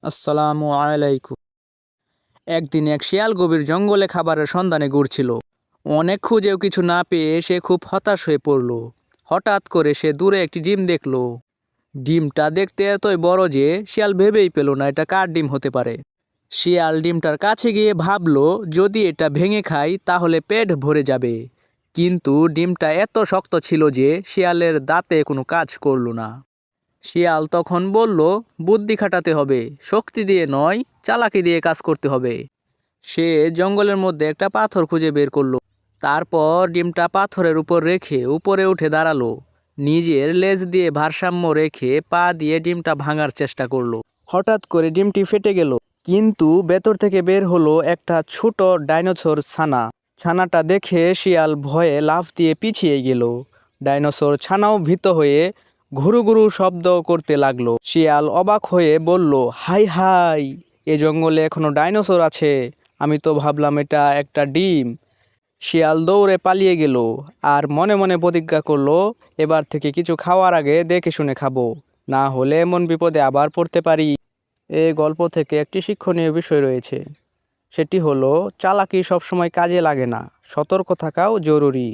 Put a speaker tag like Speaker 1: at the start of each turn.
Speaker 1: আসসালামু আলাইকুম। একদিন এক শিয়াল গভীর জঙ্গলে খাবারের সন্ধানে ঘুরছিল। অনেক খুঁজেও কিছু না পেয়ে সে খুব হতাশ হয়ে পড়ল। হঠাৎ করে সে দূরে একটি ডিম দেখলো। ডিমটা দেখতে এতই বড় যে শিয়াল ভেবেই পেল না এটা কার ডিম হতে পারে। শিয়াল ডিমটার কাছে গিয়ে ভাবলো, যদি এটা ভেঙে খাই তাহলে পেট ভরে যাবে। কিন্তু ডিমটা এত শক্ত ছিল যে শিয়ালের দাঁতে কোনো কাজ করলো না। শিয়াল তখন বলল, বুদ্ধি খাটাতে হবে, শক্তি দিয়ে নয়, চালাকি দিয়ে কাজ করতে হবে। সে জঙ্গলের মধ্যে একটা পাথর খুঁজে বের করলো। তারপর ডিমটা পাথরের উপর রেখে উপরে উঠে দাঁড়ালো। নিজের লেজ দিয়ে ভারসাম্য রেখে পা দিয়ে ডিমটা ভাঙার চেষ্টা করলো। হঠাৎ করে ডিমটি ফেটে গেল, কিন্তু ভেতর থেকে বের হলো একটা ছোট ডাইনোসর ছানা। ছানাটা দেখে শিয়াল ভয়ে লাফ দিয়ে পিছিয়ে গেল। ডাইনোসর ছানাও ভীত হয়ে ঘুরু ঘুরু শব্দ করতে লাগলো। শিয়াল অবাক হয়ে বলল, হাই হাই, এ জঙ্গলে এখনো ডাইনোসর আছে, আমি তো ভাবলাম এটা একটা ডিম। শিয়াল দৌড়ে পালিয়ে গেল আর মনে মনে প্রতিজ্ঞা করলো, এবার থেকে কিছু খাওয়ার আগে দেখে শুনে খাবো, না হলে এমন বিপদে আবার পড়তে পারি। এই গল্প থেকে একটি শিক্ষণীয় বিষয় রয়েছে, সেটি হলো চালাকি সবসময় কাজে লাগে না, সতর্ক থাকাও জরুরি।